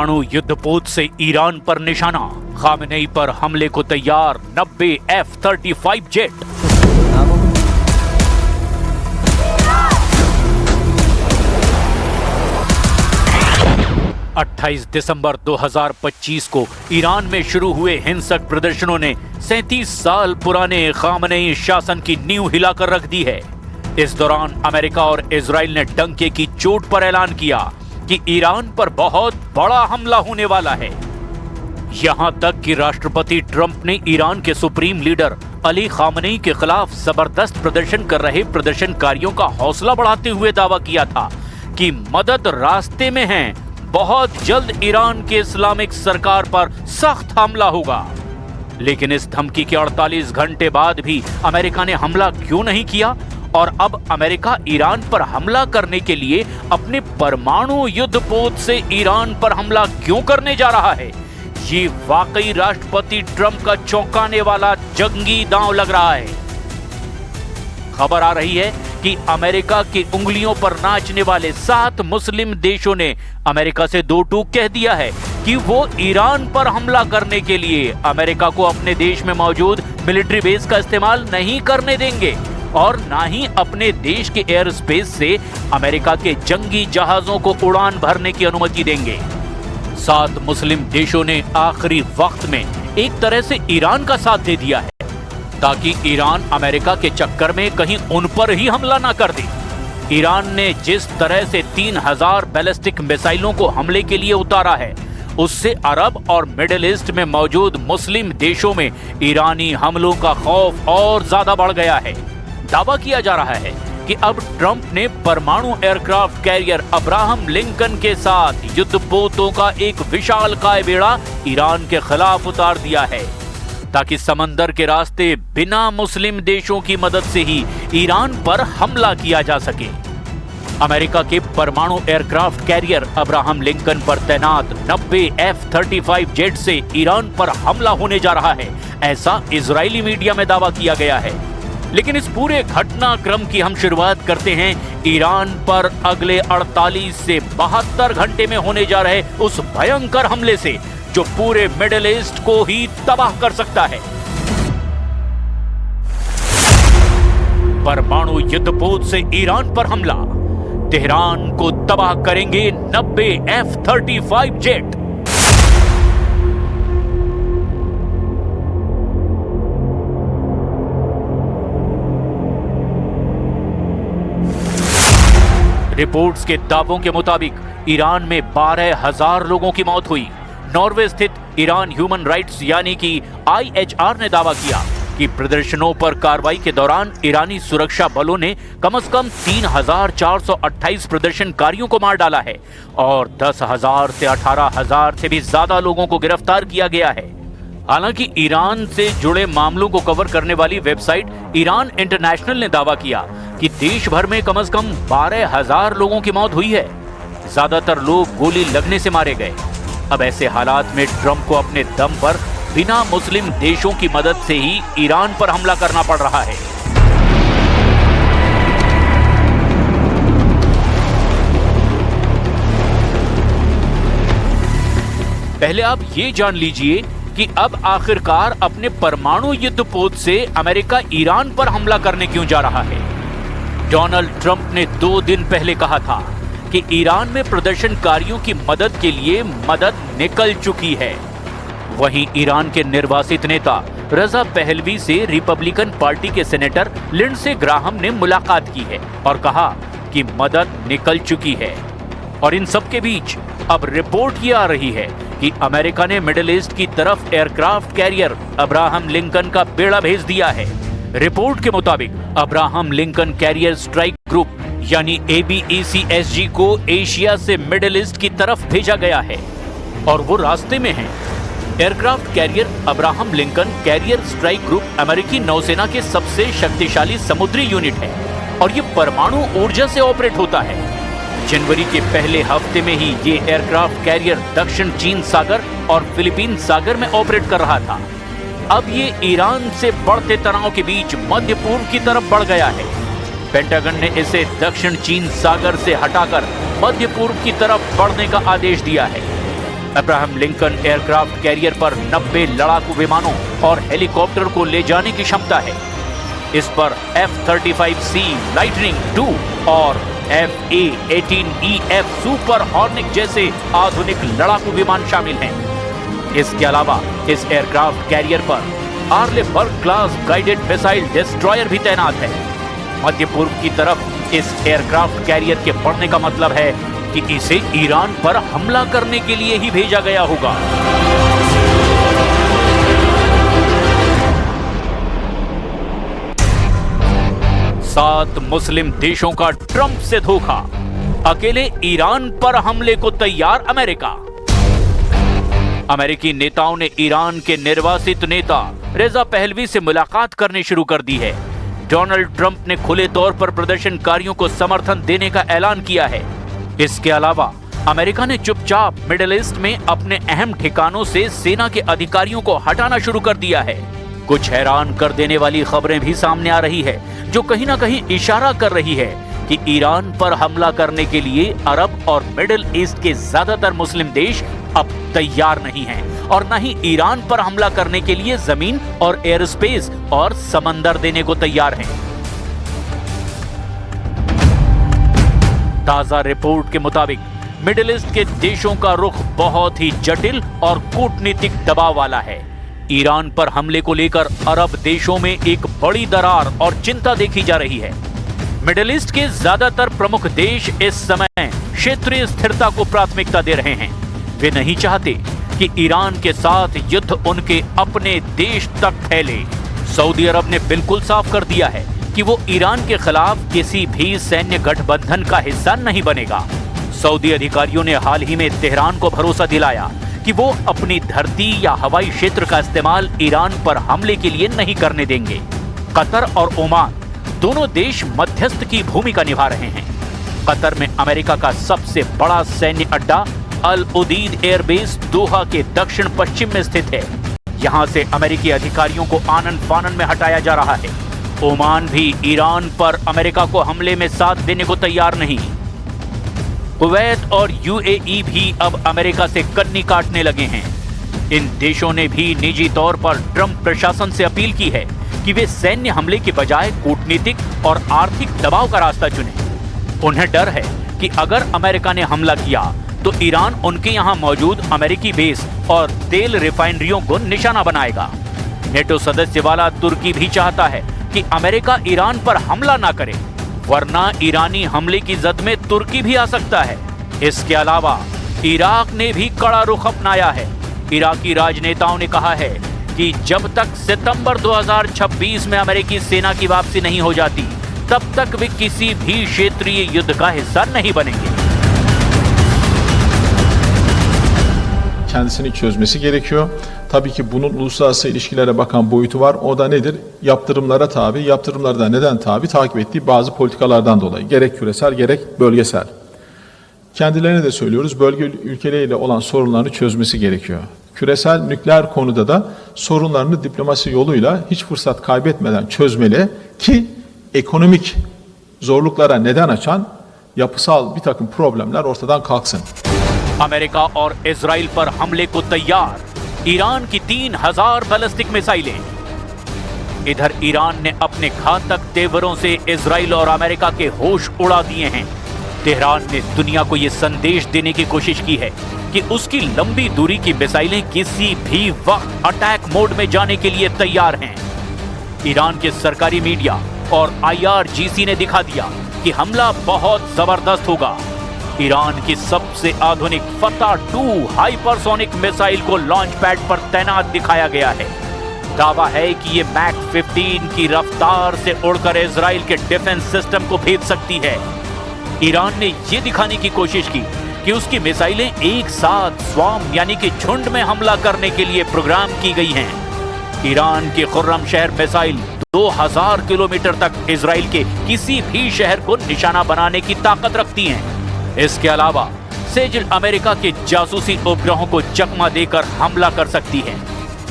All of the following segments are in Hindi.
परमाणु युद्धपोत से ईरान पर निशाना, खामेनेई पर हमले को तैयार 90 F-35 जेट। 28 दिसंबर 2025 को ईरान में शुरू हुए हिंसक प्रदर्शनों ने 37 साल पुराने खामेनेई शासन की नींव हिलाकर रख दी है। इस दौरान अमेरिका और इजराइल ने डंके की चोट पर ऐलान किया कि ईरान पर बहुत बड़ा हमला होने वाला है। यहां तक कि राष्ट्रपति ट्रंप ने ईरान के सुप्रीम लीडर अली खामेनेई के खिलाफ जबरदस्त प्रदर्शन कर रहे प्रदर्शनकारियों का हौसला बढ़ाते हुए दावा किया था कि मदद रास्ते में है, बहुत जल्द ईरान के इस्लामिक सरकार पर सख्त हमला होगा। लेकिन इस धमकी के 48 घंटे बाद भी अमेरिका ने हमला क्यों नहीं किया और अब अमेरिका ईरान पर हमला करने के लिए अपने परमाणु युद्धपोत से ईरान पर हमला क्यों करने जा रहा है? ये वाकई राष्ट्रपति ट्रंप का चौंकाने वाला जंगी दांव लग रहा है। खबर आ रही है कि अमेरिका की उंगलियों पर नाचने वाले 7 मुस्लिम देशों ने अमेरिका से दो टूक कह दिया है कि वो ईरान पर हमला करने के लिए अमेरिका को अपने देश में मौजूद मिलिट्री बेस का इस्तेमाल नहीं करने देंगे और ना ही अपने देश के एयर स्पेस से अमेरिका के जंगी जहाजों को उड़ान भरने की अनुमति देंगे। 7 मुस्लिम देशों ने आखिरी वक्त में एक तरह से ईरान का साथ दे दिया है ताकि ईरान अमेरिका के चक्कर में कहीं उन पर ही हमला ना कर दे। ईरान ने जिस तरह से 3000 बैलिस्टिक मिसाइलों को हमले के लिए उतारा है, उससे अरब और मिडिल ईस्ट में मौजूद मुस्लिम देशों में ईरानी हमलों का खौफ और ज्यादा बढ़ गया है। दावा किया जा रहा है कि अब ट्रंप ने परमाणु एयरक्राफ्ट कैरियर अब्राहम लिंकन के साथ युद्धपोतों का एक विशालकाय बेड़ा ईरान के खिलाफ उतार दिया है ताकि समंदर के रास्ते बिना मुस्लिम देशों की मदद से ही ईरान पर हमला किया जा सके। अमेरिका के परमाणु एयरक्राफ्ट कैरियर अब्राहम लिंकन पर तैनात 90 F-35 जेट से ईरान पर हमला होने जा रहा है, ऐसा इजरायली मीडिया में दावा किया गया है। लेकिन इस पूरे घटनाक्रम की हम शुरुआत करते हैं ईरान पर अगले 48 से 72 घंटे में होने जा रहे उस भयंकर हमले से जो पूरे मिडिल ईस्ट को ही तबाह कर सकता है। परमाणु युद्धपोत से ईरान पर हमला, तेहरान को तबाह करेंगे 90 F-35 जेट। रिपोर्ट्स के दावों के मुताबिक ईरान में 12,000 लोगों की मौत हुई। नॉर्वे स्थित ईरान ह्यूमन राइट्स यानी कि IHR ने दावा किया कि प्रदर्शनों पर कार्रवाई के दौरान ईरानी सुरक्षा बलों ने कम से कम 3,428 प्रदर्शनकारियों को मार डाला है और 10,000 से 18,000 से भी ज्यादा लोगों को गिरफ्तार किया गया है। हालांकि ईरान से जुड़े मामलों को कवर करने वाली वेबसाइट ईरान इंटरनेशनल ने दावा किया कि देश भर में कम से कम 12,000 लोगों की मौत हुई है। ज्यादातर लोग गोली लगने से मारे गए। अब ऐसे हालात में ट्रंप को अपने दम पर बिना मुस्लिम देशों की मदद से ही ईरान पर हमला करना पड़ रहा है। पहले आप ये जान लीजिए कि अब आखिरकार अपने परमाणु युद्धपोत से अमेरिका ईरान पर हमला करने क्यों जा रहा है। डोनाल्ड ट्रंप ने 2 दिन पहले कहा था कि ईरान में प्रदर्शनकारियों की मदद के लिए मदद निकल चुकी है। वहीं ईरान के निर्वासित नेता रजा पहलवी से रिपब्लिकन पार्टी के सेनेटर लिंडसे ग्राहम ने मुलाकात की है और कहा कि मदद निकल चुकी है। और इन सब के बीच अब रिपोर्ट ये आ रही है कि अमेरिका ने मिडिल ईस्ट की तरफ एयरक्राफ्ट कैरियर अब्राहम लिंकन का बेड़ा भेज दिया है। रिपोर्ट के मुताबिक Abraham Lincoln carrier strike group यानी ABECSG को एशिया से मिडिल ईस्ट की तरफ भेजा गया है और वो रास्ते में है। Aircraft carrier Abraham Lincoln carrier strike group अमेरिकी नौसेना के सबसे शक्तिशाली समुद्री यूनिट है और ये परमाणु ऊर्जा से ऑपरेट होता है। जनवरी के पहले हफ्ते में ही ये एयरक्राफ्ट कैरियर दक्षिण चीन सागर और फिलीपीन सागर में ऑपरेट कर रहा था। अब ये ईरान से बढ़ते तनाव के बीच मध्य पूर्व की तरफ बढ़ गया है। पेंटागन ने इसे दक्षिण चीन सागर से हटाकर मध्य पूर्व की तरफ बढ़ने का आदेश दिया है। अब्राहम लिंकन एयरक्राफ्ट कैरियर पर 90 लड़ाकू विमानों और हेलीकॉप्टर को ले जाने की क्षमता है। इस पर F-35C लाइटनिंग II और FA-18EF सुपर हॉर्निक जैसे आधुनिक लड़ाकू विमान शामिल हैं। इसके अलावा इस एयरक्राफ्ट कैरियर पर आर्लेबर्ग क्लास गाइडेड मिसाइल डिस्ट्रॉयर भी तैनात है। मध्य पूर्व की तरफ इस एयरक्राफ्ट कैरियर के बढ़ने का मतलब है कि इसे ईरान पर हमला करने के लिए ही भेजा गया होगा। सात मुस्लिम देशों का ट्रंप से धोखा, अकेले ईरान पर हमले को तैयार अमेरिका। अमेरिकी नेताओं ने ईरान के निर्वासित नेता रेजा पहलवी से मुलाकात करनी शुरू कर दी है। डोनाल्ड ट्रंप ने खुले तौर पर प्रदर्शनकारियों को समर्थन देने का ऐलान किया है। इसके अलावा अमेरिका ने चुपचाप मिडिल ईस्ट में अपने अहम ठिकानों से सेना के अधिकारियों को हटाना शुरू कर दिया है। कुछ हैरान कर देने वाली खबरें भी सामने आ रही है, जो कहीं ना कहीं इशारा कर रही है कि ईरान पर हमला करने के लिए अरब और मिडिल ईस्ट के ज्यादातर मुस्लिम देश अब तैयार नहीं हैं और न ही ईरान पर हमला करने के लिए जमीन और एयर स्पेस और समंदर देने को तैयार हैं। ताजा रिपोर्ट के मुताबिक मिडिल ईस्ट के देशों का रुख बहुत ही जटिल और कूटनीतिक दबाव वाला है। ईरान पर हमले को लेकर अरब देशों में एक बड़ी दरार और चिंता देखी जा रही है। मिडिल ईस्ट के ज्यादातर प्रमुख देश इस समय क्षेत्रीय स्थिरता को प्राथमिकता दे रहे हैं। वे नहीं चाहते कि ईरान के साथ युद्ध उनके अपने देश तक फैले। सऊदी अरब ने बिल्कुल साफ कर दिया है कि वो ईरान के खिलाफ किसी भी सैन्य गठबंधन का हिस्सा नहीं बनेगा। सऊदी अधिकारियों ने हाल ही में तेहरान को भरोसा दिलाया कि वो अपनी धरती या हवाई क्षेत्र का इस्तेमाल ईरान पर हमले के लिए नहीं करने देंगे। कतर और ओमान दोनों देश मध्यस्थ की भूमिका निभा रहे हैं। कतर में अमेरिका का सबसे बड़ा सैन्य अड्डा अल उदीद एयरबेस दोहा के दक्षिण पश्चिम में स्थित है। यहां से अमेरिकी अधिकारियों को आनन फानन में हटाया जा रहा है। ओमान भी ईरान पर अमेरिका को हमले में साथ देने को तैयार नहीं। कुवैत और यूएई भी अब अमेरिका से कन्नी काटने लगे हैं। इन देशों ने भी निजी तौर पर ट्रंप प्रशासन से अपील की है कि वे सैन्य हमले के बजाय कूटनीतिक और आर्थिक दबाव का रास्ता चुनें। उन्हें डर है कि अगर अमेरिका ने हमला किया तो ईरान उनके यहां मौजूद अमेरिकी बेस और तेल रिफाइनरियों को निशाना बनाएगा। नेटो सदस्य वाला तुर्की भी चाहता है कि अमेरिका ईरान पर हमला ना करे, वरना ईरानी हमले की जद में तुर्की भी आ सकता है। इसके अलावा इराक ने भी कड़ा रुख अपनाया है। इराकी राजनेताओं ने कहा है कि जब तक सितंबर 2026 में अमेरिकी सेना की वापसी नहीं हो जाती, तब तक वे किसी भी क्षेत्रीय युद्ध का हिस्सा नहीं बनेंगे। Kendisini çözmesi gerekiyor. Tabii ki bunun uluslararası ilişkilere bakan boyutu var. O da nedir? Yaptırımlara tabi. Yaptırımları da neden tabi? Takip ettiği bazı politikalardan dolayı. Gerek küresel gerek bölgesel. Kendilerine de söylüyoruz. Bölge ülkeleriyle olan sorunlarını çözmesi gerekiyor. Küresel nükleer konuda da sorunlarını diplomasi yoluyla hiç fırsat kaybetmeden çözmeli ki ekonomik zorluklara neden açan yapısal bir takım problemler ortadan kalksın. America और इजराइल पर हमले को तैयार ईरान की 3000 बैलिस्टिक मिसाइलें। इधर ईरान ने अपने घातक तेवरों से इजराइल और अमेरिका के होश उड़ा दिए हैं। तेहरान ने दुनिया को यह संदेश देने की कोशिश की है कि उसकी लंबी दूरी की मिसाइलें किसी भी वक्त अटैक मोड में जाने के लिए तैयार हैं। ईरान के सरकारी मीडिया और IRGC ने दिखा दिया कि हमला बहुत जबरदस्त होगा। ईरान की सबसे आधुनिक फतह 2 हाइपरसोनिक मिसाइल को लॉन्च पैड पर तैनात दिखाया गया है। दावा है कि ये मैक 15 की रफ्तार से उड़कर इजराइल के डिफेंस सिस्टम को भेद सकती है। ईरान ने ये दिखाने की कोशिश की कि उसकी मिसाइलें एक साथ स्वार्म यानी कि झुंड में हमला करने के लिए प्रोग्राम की गई हैं। ईरान की खुर्रम शहर मिसाइल 2000 किलोमीटर तक इजराइल के किसी भी शहर को निशाना बनाने की ताकत रखती हैं। इसके अलावा सेजिल अमेरिका के जासूसी उपग्रहों को चकमा देकर हमला कर सकती है।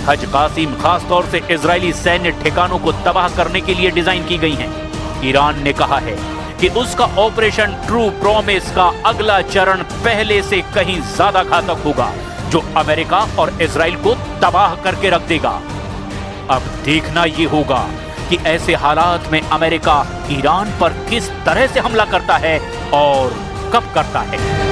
हज कासिम खास तौर से इजरायली सैन्य ठिकानों को तबाह करने के लिए डिजाइन की गई हैं। ईरान ने कहा है कि उसका ऑपरेशन ट्रू प्रॉमिस का अगला चरण पहले से कहीं ज्यादा घातक होगा, जो अमेरिका और इजराइल को तबाह करके रख देगा। अब देखना ये होगा कि ऐसे हालात में अमेरिका ईरान पर किस तरह से हमला करता है और कब करता है।